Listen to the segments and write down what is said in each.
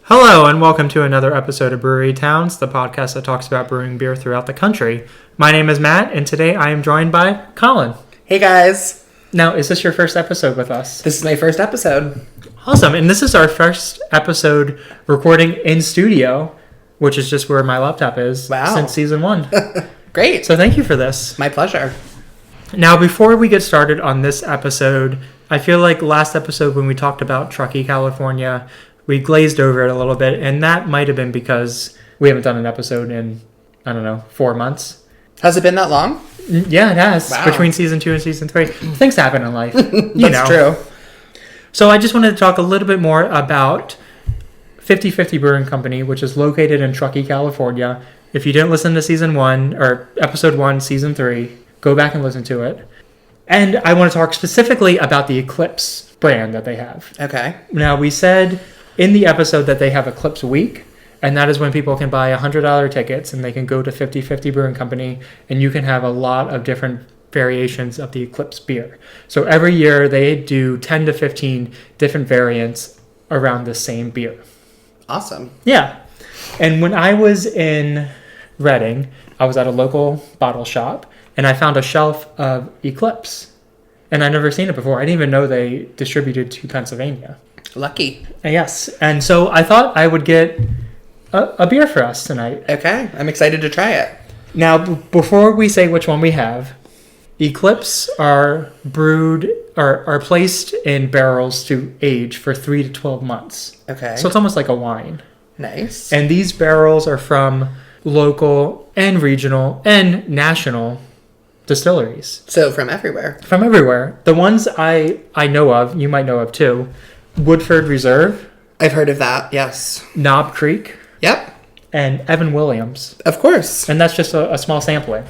Hello and welcome to another episode of Brewery Towns, the podcast that talks about brewing beer throughout the country. My name is Matt, and today I am joined by Colin. Hey guys. Now, is this your first episode with us? This is my first episode. Awesome, and this is our first episode recording in studio, which is just where my laptop is since season 1. Great. So thank you for this. My pleasure. Now, before we get started on this episode, I feel like last episode when we talked about Truckee, California, we glazed over it a little bit, and that might have been because we haven't done an episode in, 4 months. Has it been that long? Yeah, it has. Wow. Between season 2 and season 3. Things happen in life. That's true. So I just wanted to talk a little bit more about 50/50 Brewing Company, which is located in Truckee, California. If you didn't listen to season 1, or episode 1, season 3, go back and listen to it. And I want to talk specifically about the Eclipse brand that they have. Okay. Now, we said in the episode that they have Eclipse Week, and that is when people can buy $100 tickets and they can go to 50/50 Brewing Company, and you can have a lot of different variations of the Eclipse beer. So every year they do 10 to 15 different variants around the same beer. Awesome. Yeah. And when I was in Reading, I was at a local bottle shop, and I found a shelf of Eclipse. And I'd never seen it before. I didn't even know they distributed to Pennsylvania. Lucky. Yes. And so I thought I would get a beer for us tonight. Okay. I'm excited to try it. Now, before we say which one we have, Eclipse are brewed or are placed in barrels to age for 3 to 12 months. Okay. So it's almost like a wine. Nice. And these barrels are from local and regional and national distilleries. So from everywhere. From everywhere. The ones I know of, you might know of too, Woodford Reserve. I've heard of that, yes. Knob Creek. Yep. And Evan Williams. Of course. And that's just a small sampling.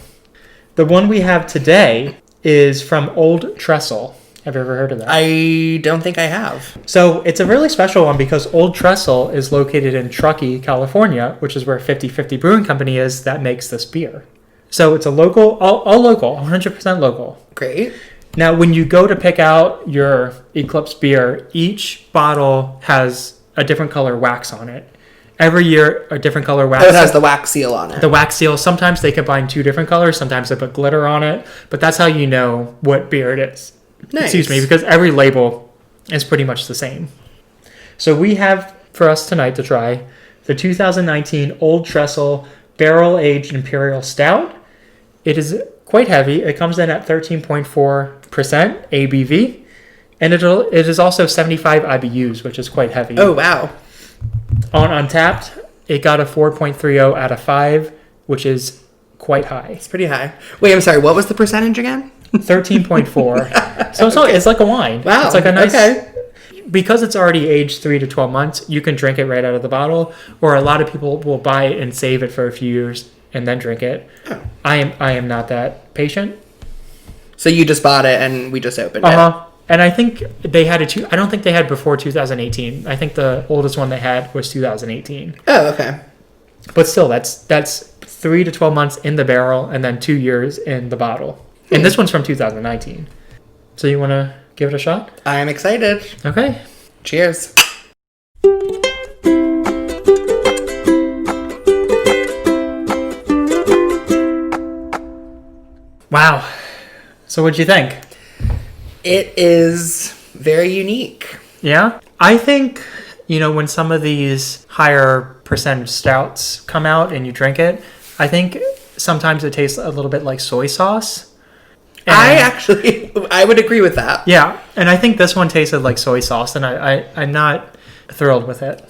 The one we have today is from Old Trestle. Have you ever heard of that? I don't think I have. So it's a really special one because Old Trestle is located in Truckee, California, which is where 50/50 Brewing Company is that makes this beer. So it's a local, all local, 100% local. Great. Now, when you go to pick out your Eclipse beer, each bottle has a different color wax on it. Every year, a different color wax. Oh, it has the wax seal on it. The wax seal. Sometimes they combine 2 different colors. Sometimes they put glitter on it. But that's how you know what beer it is. Nice. Excuse me, because every label is pretty much the same. So we have for us tonight to try the 2019 Old Trestle Barrel Aged Imperial Stout. It is quite heavy. It comes in at 13.4% ABV. And it is also 75 IBUs, which is quite heavy. Oh, wow. On Untapped, it got a 4.30 out of 5, which is quite high. It's pretty high. Wait, I'm sorry. What was the percentage again? 13.4. So it's like a wine. Wow. It's like a nice... Okay. Because it's already aged 3 to 12 months, you can drink it right out of the bottle, or a lot of people will buy it and save it for a few years and then drink it. Oh. I am not that patient. So you just bought it and we just opened it. And I think they had I don't think they had before 2018. I think the oldest one they had was 2018. Oh, okay. But still, that's 3 to 12 months in the barrel and then 2 years in the bottle. And this one's from 2019. So you want to give it a shot? I am excited. Okay. Cheers. Wow. So what'd you think? It is very unique. Yeah? I think, when some of these higher percentage stouts come out and you drink it, I think sometimes it tastes a little bit like soy sauce. And I would agree with that. Yeah. And I think this one tasted like soy sauce, and I'm not thrilled with it.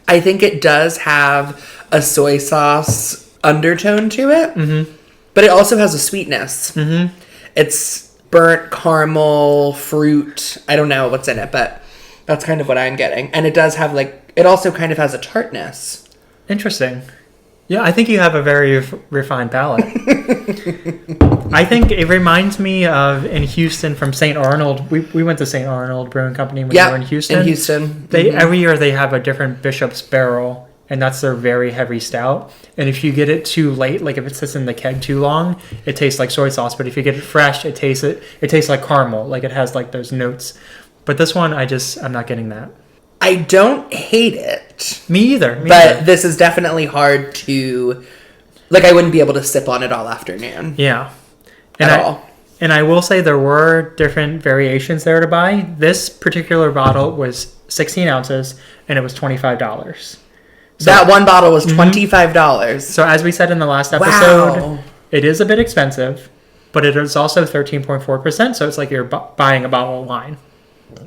I think it does have a soy sauce undertone to it, but it also has a sweetness. Mm-hmm. It's burnt caramel, fruit. I don't know what's in it, but that's kind of what I'm getting. And it does have it also kind of has a tartness. Interesting. Yeah, I think you have a very refined palate. I think it reminds me of in Houston from St. Arnold. We went to St. Arnold Brewing Company when we were in Houston. In Houston. Every year they have a different Bishop's Barrel, and that's their very heavy stout. And if you get it too late, like if it sits in the keg too long, it tastes like soy sauce. But if you get it fresh, it tastes like caramel. Like it has like those notes. But this one, I'm not getting that. I don't hate it. Me either. But this is definitely hard to... Like, I wouldn't be able to sip on it all afternoon. Yeah. At all. And I will say there were different variations there to buy. This particular bottle was 16 ounces, and it was $25. So, that one bottle was $25. So as we said in the last episode, it is a bit expensive, but it is also 13.4%, so it's like you're buying a bottle of wine.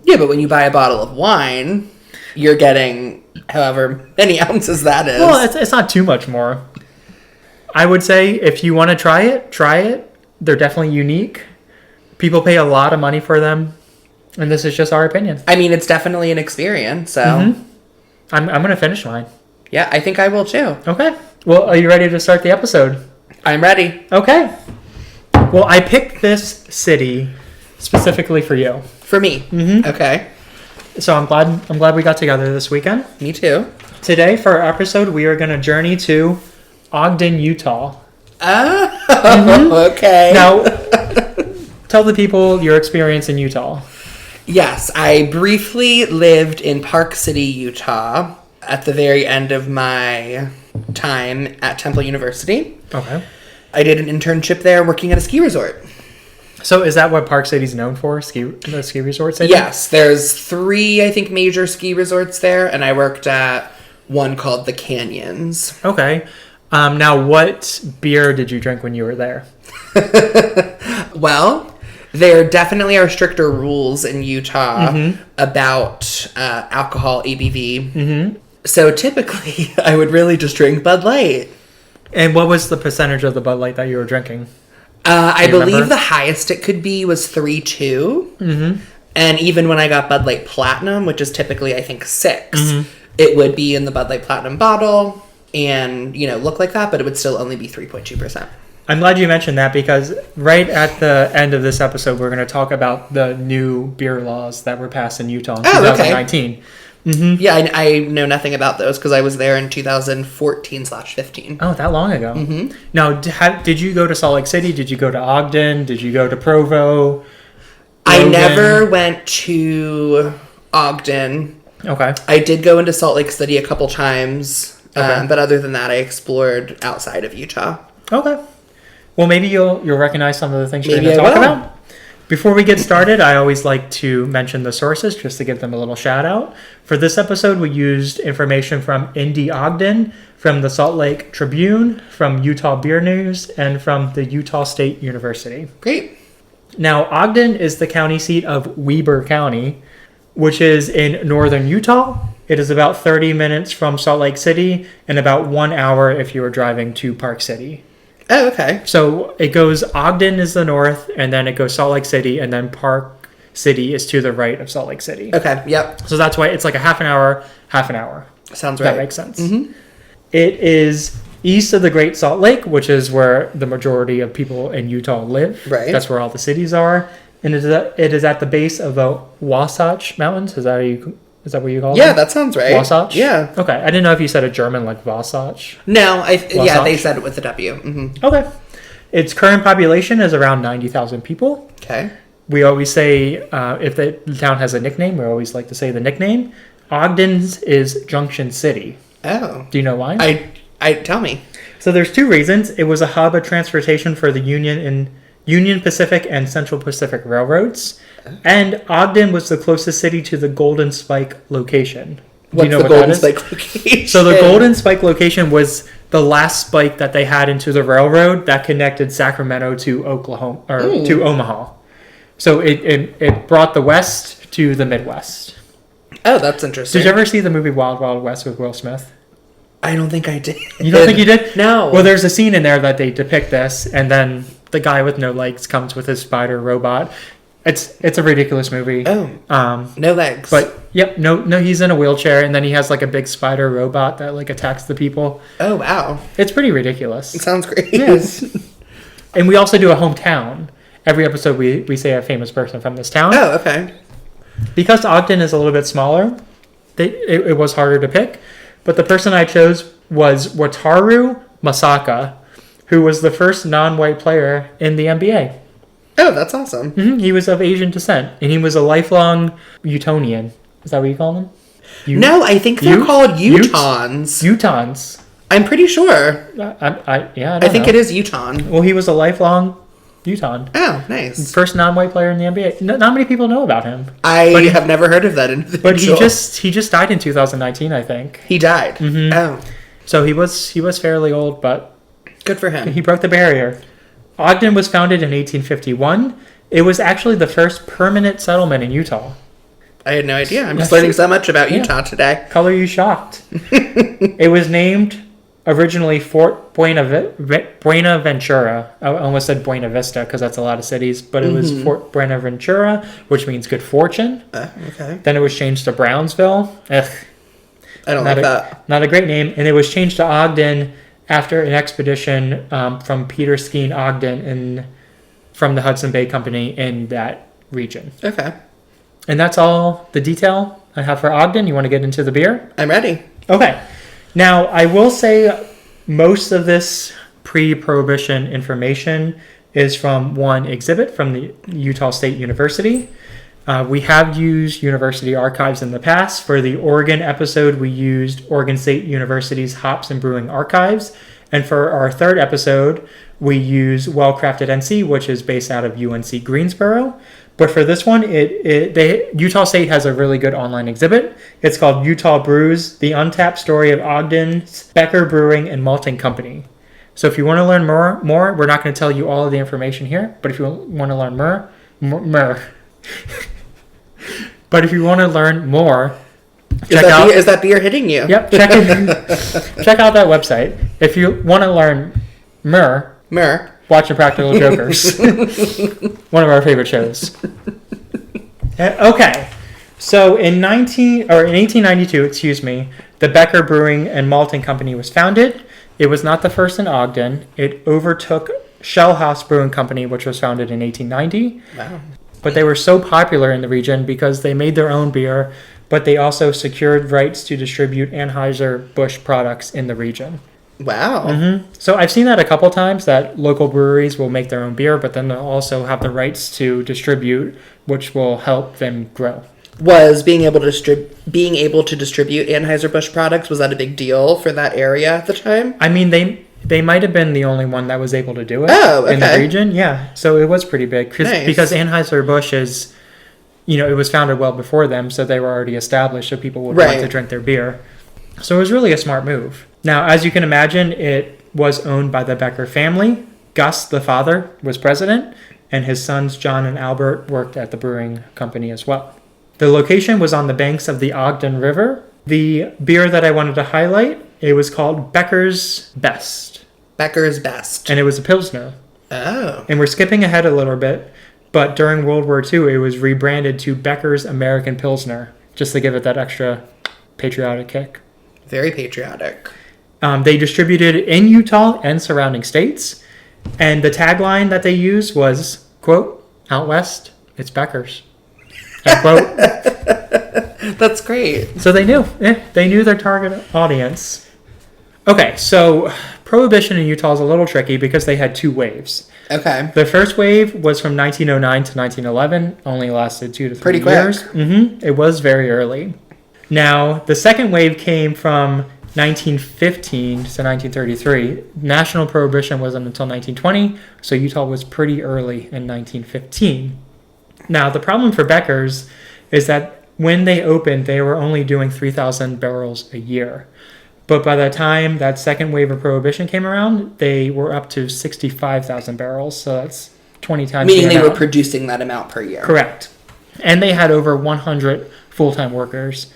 Yeah, but when you buy a bottle of wine, you're getting however many ounces that is. Well, it's not too much more. I would say if you want to try it. They're definitely unique. People pay a lot of money for them, and this is just our opinion. I mean, it's definitely an experience, so... I'm going to finish mine. Yeah, I think I will too. Okay. Well, are you ready to start the episode? I'm ready. Okay. Well, I picked this city specifically for you. For me? Mm-hmm. Okay. So I'm glad we got together this weekend. Me too. Today, for our episode, we are going to journey to Ogden, Utah. Oh, okay. Now, tell the people your experience in Utah. Yes, I briefly lived in Park City, Utah, at the very end of my time at Temple University. Okay. I did an internship there working at a ski resort. So is that what Park City's known for? The ski resorts? Yes, there's 3, I think, major ski resorts there, and I worked at one called the Canyons. Okay. Now, what beer did you drink when you were there? Well, there definitely are stricter rules in Utah about alcohol ABV. Mm-hmm. So typically, I would really just drink Bud Light. And what was the percentage of the Bud Light that you were drinking? I believe the highest it could be was 3.2. Mm-hmm. And even when I got Bud Light Platinum, which is typically, I think, 6, it would be in the Bud Light Platinum bottle and, look like that, but it would still only be 3.2%. I'm glad you mentioned that because right at the end of this episode, we're going to talk about the new beer laws that were passed in Utah in 2019. Okay. Mm-hmm. Yeah, I know nothing about those because I was there in 2014/15. Oh, that long ago. Mm-hmm. Now, did you go to Salt Lake City? Did you go to Ogden? Did you go to Provo? I never went to Ogden. Okay. I did go into Salt Lake City a couple times, but other than that, I explored outside of Utah. Okay. Well, maybe you'll recognize some of the things you're going to talk about. Before we get started, I always like to mention the sources just to give them a little shout out. For this episode, we used information from Indy Ogden, from the Salt Lake Tribune, from Utah Beer News, and from the Utah State University. Great. Now, Ogden is the county seat of Weber County, which is in northern Utah. It is about 30 minutes from Salt Lake City and about 1 hour if you are driving to Park City. Oh, okay. So it goes Ogden is the north, and then it goes Salt Lake City, and then Park City is to the right of Salt Lake City. Okay, yep. So that's why it's like a half an hour. Sounds right. That makes sense. Mm-hmm. It is east of the Great Salt Lake, which is where the majority of people in Utah live. Right. That's where all the cities are. And it is at the base of the Wasatch Mountains. Is that what you call it? Yeah, that sounds right. Wasatch? Yeah. Okay. I didn't know if you said a German like Wasatch. No, yeah, they said it with a W. Mm-hmm. Okay. Its current population is around 90,000 people. Okay. We always say, if the town has a nickname, we always like to say the nickname. Ogden's is Junction City. Oh. Do you know why? I tell me. So there's 2 reasons. It was a hub of transportation for the Union Pacific and Central Pacific Railroads. And Ogden was the closest city to the Golden Spike location. What's the Golden Spike location? So the Golden Spike location was the last spike that they had into the railroad that connected Sacramento to to Omaha. So it brought the West to the Midwest. Oh, that's interesting. Did you ever see the movie Wild Wild West with Will Smith? I don't think I did. You don't think you did? No. Well, there's a scene in there that they depict this, and then the guy with no legs comes with his spider robot. It's a ridiculous movie. Oh. No legs. But yep, no, he's in a wheelchair, and then he has like a big spider robot that like attacks the people. Oh wow. It's pretty ridiculous. It sounds great. Yes. And we also do a hometown. Every episode we say a famous person from this town. Oh, okay. Because Ogden is a little bit smaller, it was harder to pick. But the person I chose was Wataru Masaka, who was the first non-white player in the NBA. Oh, that's awesome. Mm-hmm. He was of Asian descent, and he was a lifelong Utonian. Is that what you call him? No, I think they're called Utahns. Utahns. I'm pretty sure. I think it is Utahn. Well, he was a lifelong Utahn. Oh, nice. First non-white player in the NBA. Not many people know about him. I have never heard of that individual. But he just died in 2019, I think. He died. Mm-hmm. Oh. So he was fairly old, but good for him. He broke the barrier. Ogden was founded in 1851. It was actually the first permanent settlement in Utah. I had no idea. I'm just learning so much about Utah today. Color you shocked. It was named originally Fort Buenaventura. I almost said Buena Vista because that's a lot of cities, but it was Fort Buenaventura, which means good fortune. Okay. Then it was changed to Brownsville. Ugh. I don't like that. Not a great name. And it was changed to Ogden after an expedition from Peter Skeen Ogden from the Hudson Bay Company in that region. Okay. And that's all the detail I have for Ogden. You want to get into the beer? I'm ready. Okay. Now, I will say most of this pre-prohibition information is from one exhibit from the Utah State University. We have used university archives in the past. For the Oregon episode, we used Oregon State University's Hops and Brewing Archives. And for our third episode, we use Well Crafted NC, which is based out of UNC Greensboro. But for this one, Utah State has a really good online exhibit. It's called Utah Brews, The Untapped Story of Ogden's Becker Brewing and Malting Company. So if you want to learn more, we're not going to tell you all of the information here, but if you want to learn more, but if you want to learn more, is that beer hitting you? Yep, check out that website. If you want to learn more, watch Impractical Jokers. One of our favorite shows. Okay. So in 1892, the Becker Brewing and Malting Company was founded. It was not the first in Ogden. It overtook Shell House Brewing Company, which was founded in 1890. Wow. But they were so popular in the region because they made their own beer, but they also secured rights to distribute Anheuser-Busch products in the region. Wow. Mm-hmm. So I've seen that a couple times, that local breweries will make their own beer, but then they'll also have the rights to distribute, which will help them grow. Was being able to distribute Anheuser-Busch products, was that a big deal for that area at the time? I mean, they might have been the only one that was able to do it in the region. Yeah, so it was pretty big. Nice. Because Anheuser-Busch is, it was founded well before them, so they were already established, so people would want to drink their beer. So it was really a smart move. Now, as you can imagine, it was owned by the Becker family. Gus, the father, was president, and his sons John and Albert worked at the brewing company as well. The location was on the banks of the Ogden River. The beer that I wanted to highlight, it was called Becker's Best. Becker's Best. And it was a Pilsner. Oh. And we're skipping ahead a little bit, but during World War II, it was rebranded to Becker's American Pilsner, just to give it that extra patriotic kick. Very patriotic. They distributed in Utah and surrounding states. And the tagline that they used was, quote, "Out west, it's Beckers." End quote. That's great. So they knew. They knew their target audience. Okay, so Prohibition in Utah is a little tricky because they had two waves. Okay. The first wave was from 1909 to 1911. Only lasted 2 to 3 years. Mm-hmm. It was very early. Now, the second wave came from 1915 to 1933. National prohibition wasn't until 1920, so Utah was pretty early in 1915. Now, the problem for Beckers is that when they opened, they were only doing 3,000 barrels a year. But by the time that second wave of prohibition came around, they were up to 65,000 barrels, so that's 20 times Meaning they were producing that amount per year. Correct. And they had over 100 full-time workers.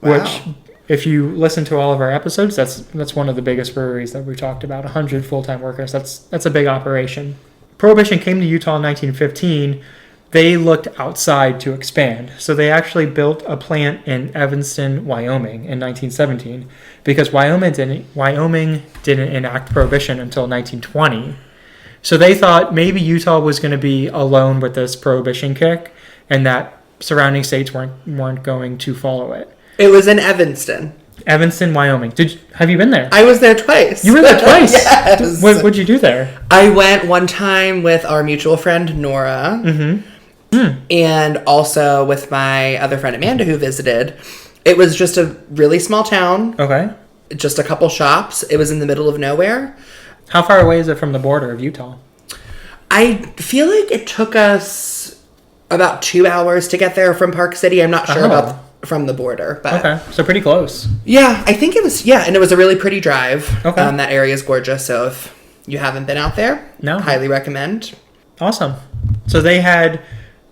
Wow. Which, if you listen to all of our episodes, that's one of the biggest breweries that we've talked about. 100 full-time workers. That's a big operation. Prohibition came to Utah in 1915. They looked outside to expand. So they actually built a plant in Evanston, Wyoming in 1917 because Wyoming didn't enact prohibition until 1920. So they thought maybe Utah was going to be alone with this prohibition kick and that surrounding states weren't going to follow it. It was in Evanston. Evanston, Wyoming. Have you been there? I was there twice. You were there twice? Yes. What'd you do there? I went one time with our mutual friend, Nora. Mm-hmm. And also with my other friend, Amanda, who visited. It was just a really small town. Okay. Just a couple shops. It was in the middle of nowhere. How far away is it from the border of Utah? I feel like it took us about 2 hours to get there from Park City. I'm not sure about from the border, but okay, so pretty close. Yeah, I think it was. Yeah, and it was a really pretty drive. Okay, that area is gorgeous. So if you haven't been out there, highly recommend. Awesome. So they had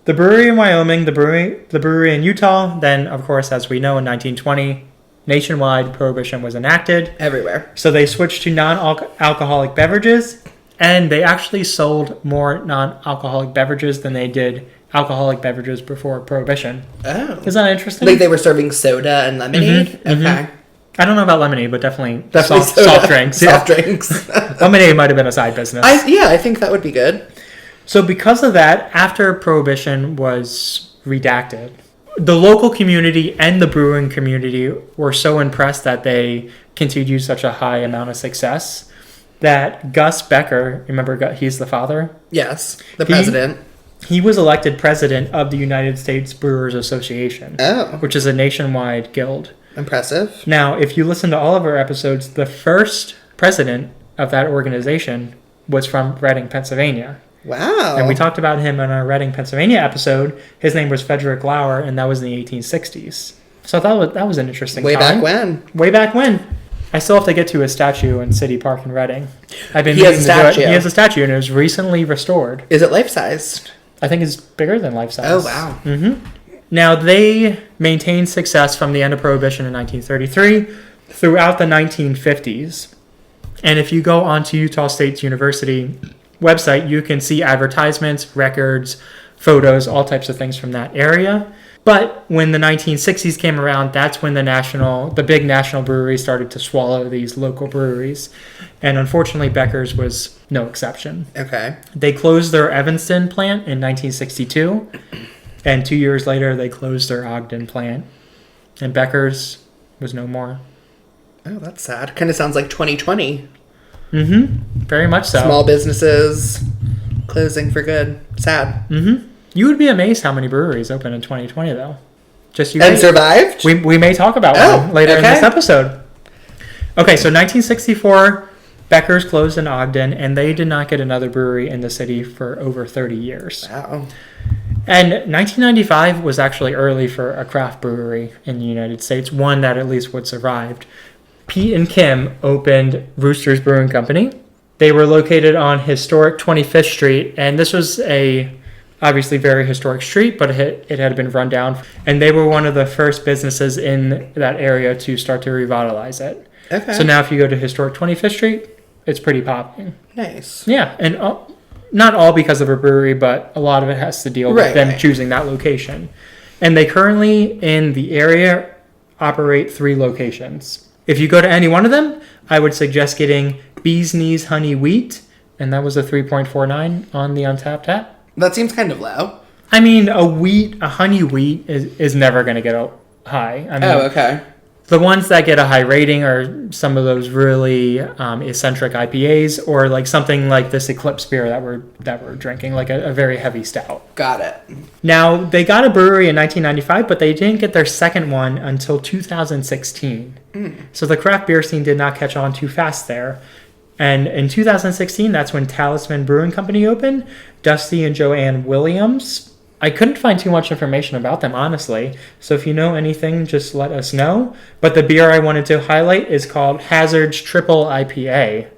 the brewery in Wyoming, the brewery in Utah. Then, of course, as we know, in 1920, nationwide prohibition was enacted everywhere. So they switched to non-alcoholic beverages, and they actually sold more non-alcoholic beverages than they did alcoholic beverages before prohibition. Oh, is that interesting? Like they were serving soda and lemonade. Mm-hmm, okay. Mm-hmm. I don't know about lemonade, but definitely soft drinks. Soft drinks. Lemonade might have been a side business. I think that would be good. So because of that, after prohibition was redacted, the local community and the brewing community were so impressed that they continued such a high amount of success that Gus Becker, remember he's the father? Yes, the president. He was elected president of the United States Brewers Association, which is a nationwide guild. Impressive. Now, if you listen to all of our episodes, the first president of that organization was from Reading, Pennsylvania. Wow. And we talked about him in our Reading, Pennsylvania episode. His name was Frederick Lauer, and that was in the 1860s. So I thought that was an interesting time. Way back when. I still have to get to his statue in City Park in Reading. I've been meaning to do it. He has a statue, and it was recently restored. Is it life-sized? I think it's bigger than life-size. Oh, wow. Mm-hmm. Now, they maintained success from the end of Prohibition in 1933 throughout the 1950s. And if you go onto Utah State University website, you can see advertisements, records, photos, all types of things from that area. But when the 1960s came around, that's when the big national breweries started to swallow these local breweries. And unfortunately, Beckers was no exception. Okay. They closed their Evanston plant in 1962. And 2 years later, they closed their Ogden plant. And Beckers was no more. Oh, that's sad. Kind of sounds like 2020. Mm-hmm. Very much so. Small businesses closing for good. Sad. Mm-hmm. You would be amazed how many breweries opened in 2020, though. Survived? We may talk about one later in this episode. Okay, so 1964, Beckers closed in Ogden, and they did not get another brewery in the city for over 30 years. Wow. And 1995 was actually early for a craft brewery in the United States, one that at least would survive. Pete and Kim opened Roosters Brewing Company. They were located on historic 25th Street, and this was obviously very historic street, but it had been run down. And they were one of the first businesses in that area to start to revitalize it. Okay. So now if you go to historic 25th Street, it's pretty popping. Nice. Yeah, and not all because of a brewery, but a lot of it has to deal with them choosing that location. And they currently, in the area, operate 3 locations. If you go to any one of them, I would suggest getting Bee's Knees Honey Wheat, and that was a 3.49 on the Untapped tap. That seems kind of low. I mean, a honey wheat is never going to get a high. I mean, okay. The ones that get a high rating are some of those really eccentric IPAs, or like something like this Eclipse beer that we're drinking, like a very heavy stout. Got it. Now, they got a brewery in 1995, but they didn't get their second one until 2016. So the craft beer scene did not catch on too fast there. And in 2016, that's when Talisman Brewing Company opened. Dusty and Joanne Williams. I couldn't find too much information about them, honestly. So if you know anything, just let us know. But the beer I wanted to highlight is called Hazard's Triple IPA.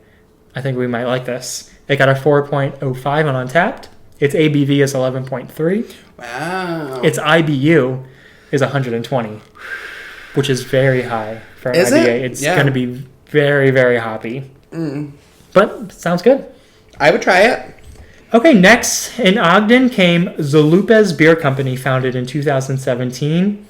I think we might like this. It got a 4.05 on Untapped. Its ABV is 11.3. Wow. Its IBU is 120, which is very high for an is IPA. It? It's going to be very, very hoppy. But sounds good. I would try it. Okay, next in Ogden came Zolupez Beer Company, founded in 2017.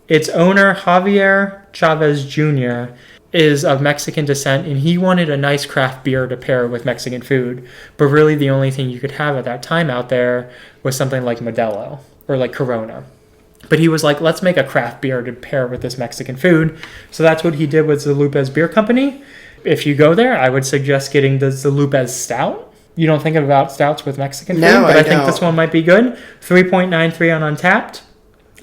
Its owner, Javier Chavez Jr., is of Mexican descent, and he wanted a nice craft beer to pair with Mexican food. But really the only thing you could have at that time out there was something like Modelo or like Corona. But he was like, let's make a craft beer to pair with this Mexican food. So that's what he did with Zolupez Beer Company. If you go there, I would suggest getting the Zolupez Stout. You don't think about stouts with Mexican food, but I think this one might be good. 3.93 on Untapped.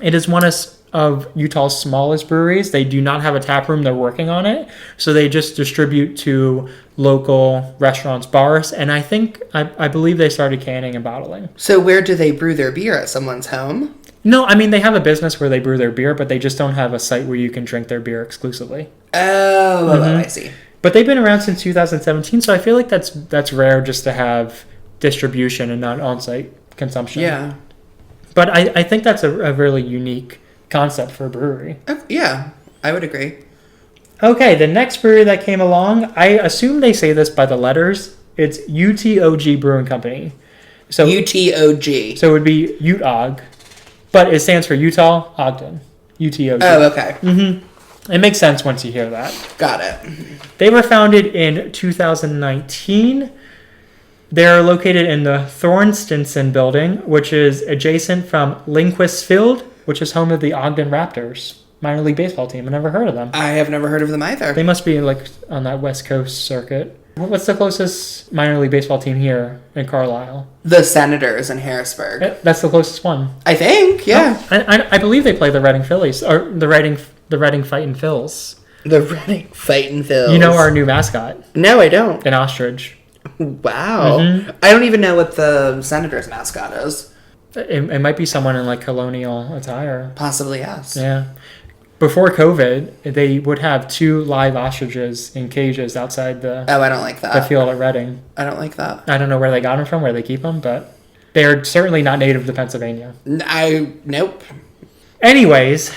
It is one of of Utah's smallest breweries. They do not have a tap room. They're working on it. So they just distribute to local restaurants, bars. And I believe they started canning and bottling. So where do they brew their beer? At someone's home? No, I mean, they have a business where they brew their beer, but they just don't have a site where you can drink their beer exclusively. Oh, I see. But they've been around since 2017, so I feel like that's rare just to have distribution and not on-site consumption. Yeah. But I think that's a really unique concept for a brewery. Yeah, I would agree. Okay, the next brewery that came along, I assume they say this by the letters. It's UTOG Brewing Company. So UTOG. So it would be UTOG, but it stands for Utah, Ogden. UTOG. Oh, okay. Mm-hmm. It makes sense once you hear that. Got it. They were founded in 2019. They're located in the Thornstinson building, which is adjacent from Lindquist Field, which is home of the Ogden Raptors minor league baseball team. I've never heard of them. I have never heard of them either. They must be like on that West Coast circuit. What's the closest minor league baseball team here in Carlisle? The Senators in Harrisburg. That's the closest one. I think, yeah. Oh, I believe they play the Reading Phillies, or the Reading Fightin' Phils. The Reading Fightin' Phils. You know our new mascot? No, I don't. An ostrich. Wow. Mm-hmm. I don't even know what the Senators mascot is. It might be someone in like colonial attire. Possibly, yes. Yeah. Before COVID, they would have 2 live ostriches in cages outside the Oh, I don't like that. the field at Reading. I don't like that. I don't know where they got them from, where they keep them, but they're certainly not native to Pennsylvania. Nope. Anyways,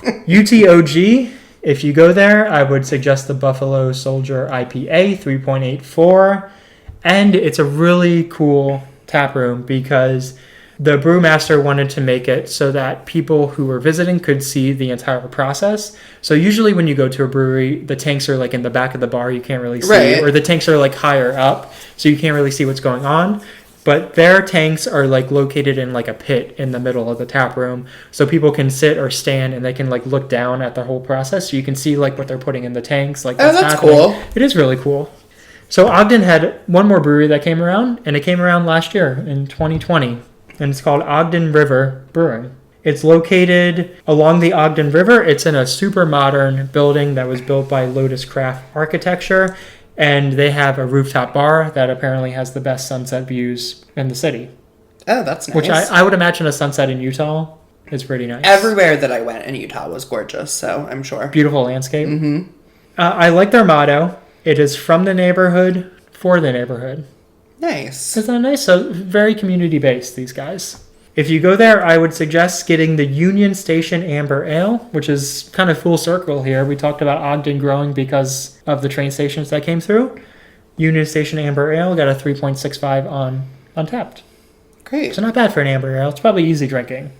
UTOG, if you go there, I would suggest the Buffalo Soldier IPA 3.84. And it's a really cool tap room because the brewmaster wanted to make it so that people who were visiting could see the entire process. So usually when you go to a brewery, the tanks are like in the back of the bar, you can't really see. Right. Or the tanks are like higher up, so you can't really see what's going on. But their tanks are like located in like a pit in the middle of the tap room. So people can sit or stand and they can like look down at the whole process. So you can see like what they're putting in the tanks. Like Oh, that's cool. It is really cool. So Ogden had one more brewery that came around, and it came around last year in 2020. And it's called Ogden River Brewing. It's located along the Ogden River. It's in a super modern building that was built by Lotus Craft Architecture. And they have a rooftop bar that apparently has the best sunset views in the city. Oh, that's nice. Which I would imagine a sunset in Utah is pretty nice. Everywhere that I went in Utah was gorgeous, so I'm sure. Beautiful landscape. Mm-hmm. I like their motto. It is from the neighborhood for the neighborhood. Nice. Isn't that nice? So very community-based, these guys. If you go there, I would suggest getting the Union Station Amber Ale, which is kind of full circle here. We talked about Ogden growing because of the train stations that came through. Union Station Amber Ale got a 3.65 on Untapped. Great. So not bad for an amber ale. It's probably easy drinking.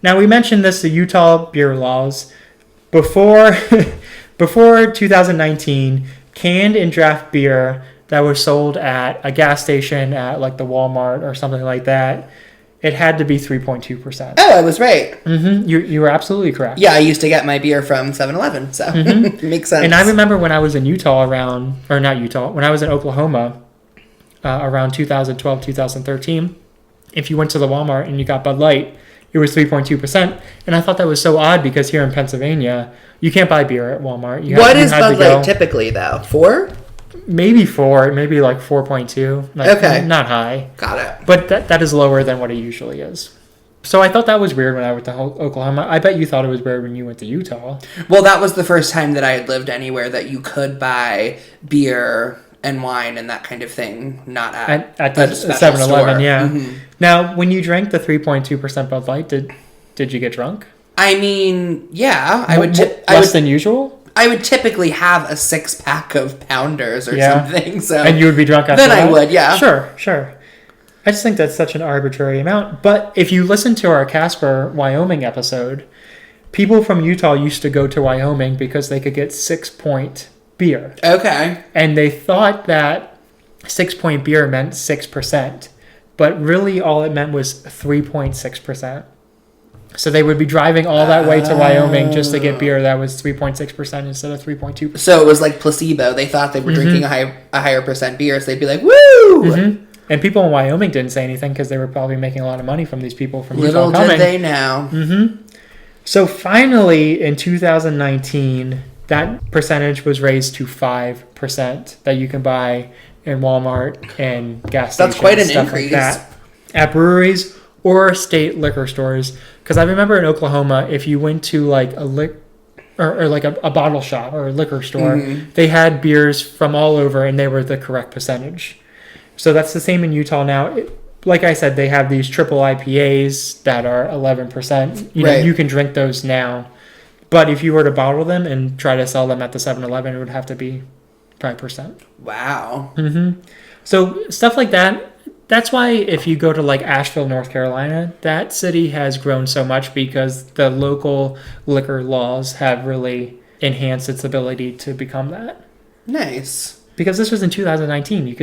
Now, we mentioned this, the Utah beer laws. Before 2019, canned and draft beer that was sold at a gas station at like the Walmart or something like that, it had to be 3.2%. Oh, I was right. Mm-hmm. You were absolutely correct. Yeah, I used to get my beer from 7-Eleven, so it makes sense. And I remember when I was in when I was in Oklahoma around 2012, 2013, if you went to the Walmart and you got Bud Light, it was 3.2%. And I thought that was so odd because here in Pennsylvania, you can't buy beer at Walmart. What is Bud Light typically, though? 4? Maybe 4, maybe like 4.2. Like, okay. Not high. Got it. But that is lower than what it usually is. So I thought that was weird when I went to Oklahoma. I bet you thought it was weird when you went to Utah. Well, that was the first time that I had lived anywhere that you could buy beer and wine and that kind of thing, not at the 7-Eleven, yeah. Mm-hmm. Now, when you drank the 3.2% Bud Light, did you get drunk? I mean, yeah. I would less than usual? I would typically have a 6-pack of Pounders or something. So and you would be drunk after that? Then I would, yeah. Sure. I just think that's such an arbitrary amount. But if you listen to our Casper, Wyoming episode, people from Utah used to go to Wyoming because they could get 6-point beer. Okay. And they thought that 6-point beer meant 6%. But really all it meant was 3.6%. So they would be driving all that way to Wyoming just to get beer that was 3.6% instead of 3.2%. So it was like placebo. They thought they were drinking a higher percent beer, so they'd be like, woo! Mm-hmm. And people in Wyoming didn't say anything because they were probably making a lot of money from these people from Utah coming. Little did they know. Mm-hmm. So finally, in 2019, that percentage was raised to 5% that you can buy in Walmart and gas stations. That's quite an stuff increase. Like that, at breweries or state liquor stores. Because I remember in Oklahoma, if you went to like or like a bottle shop or a liquor store, they had beers from all over and they were the correct percentage. So that's the same in Utah now. Like I said, they have these triple IPAs that are 11%. You know, you can drink those now. But if you were to bottle them and try to sell them at the 7-Eleven, it would have to be 5%. Wow. So stuff like that. That's why if you go to like Asheville, North Carolina, that city has grown so much because the local liquor laws have really enhanced its ability to become that. Nice. Because this was in 2019. You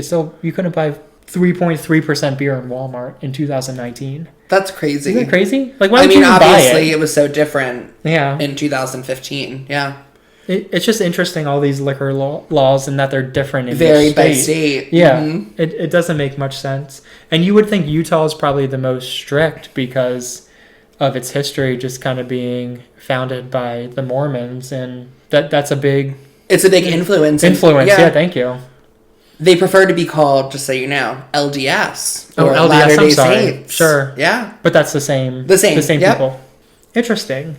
couldn't buy 3.3% beer in Walmart in 2019. That's crazy. Isn't it crazy? Like, why would you even obviously buy it? it was so different Yeah. in 2015. Yeah. It's just interesting, all these liquor laws, and that they're different in Vary each by state. state. Yeah. It doesn't make much sense. And you would think Utah is probably the most strict because of its history just kind of being founded by the Mormons, and that's a big... It's a big influence. Yeah, thank you. They prefer to be called, just so you know, LDS. Or LDS, Latter-day I'm sorry. Saints. Sure. Yeah. But that's the same Yep. people. Interesting.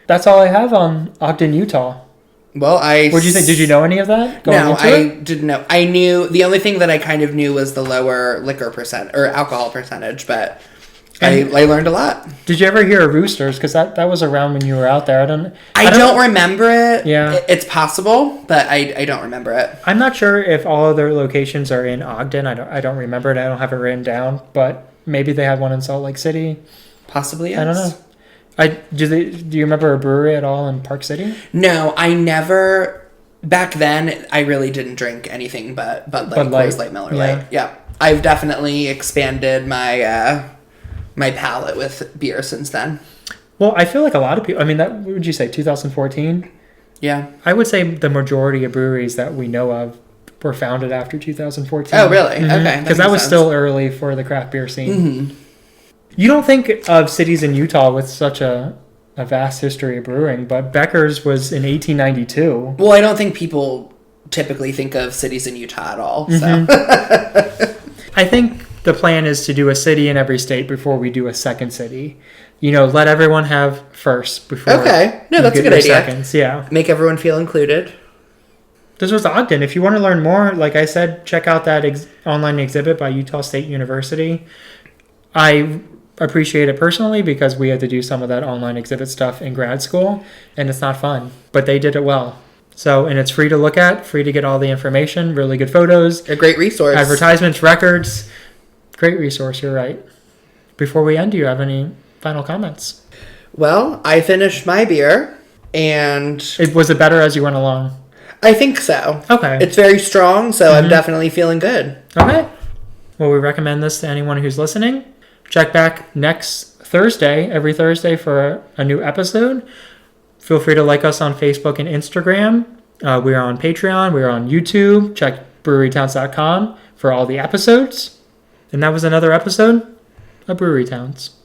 That's all I have on Ogden, Utah. Well, What did you think? Did you know any of that? No, I didn't know. I knew, the only thing that I kind of knew was the lower liquor percent, or alcohol percentage, but I learned a lot. Did you ever hear of Roosters? Because that was around when you were out there. I don't remember it. Yeah. It's possible, but I don't remember it. I'm not sure if all of their locations are in Ogden. I don't remember it. I don't have it written down, but maybe they have one in Salt Lake City. Possibly, yes. I don't know. Do you remember a brewery at all in Park City? No, I never. Back then, I really didn't drink anything but Bud Light, Coors Light, Miller Lite. Yeah, I've definitely expanded my my palate with beer since then. Well, I feel like a lot of people. I mean, what would you say? 2014. Yeah, I would say the majority of breweries that we know of were founded after 2014. Oh, really? Okay, because that was still early for the craft beer scene. You don't think of cities in Utah with such a vast history of brewing, but Beckers was in 1892. Well, I don't think people typically think of cities in Utah at all. So I think the plan is to do a city in every state before we do a second city. You know, let everyone have first before. Okay. No, that's a good idea. Seconds. Yeah. Make everyone feel included. This was Ogden. If you want to learn more, like I said, check out that online exhibit by Utah State University. I appreciate it personally because we had to do some of that online exhibit stuff in grad school, and it's not fun, but they did it well. So, and it's free to look at, free to get all the information, really good photos. A great resource. Advertisements, records. Great resource, you're right. Before we end, do you have any final comments? Well, I finished my beer, and... Was it better as you went along? I think so. Okay. It's very strong, so I'm definitely feeling good. Okay. Well, we recommend this to anyone who's listening. Check back next Thursday, every Thursday, for a new episode. Feel free to like us on Facebook and Instagram. We are on Patreon. We are on YouTube. Check brewerytowns.com for all the episodes. And that was another episode of Brewery Towns.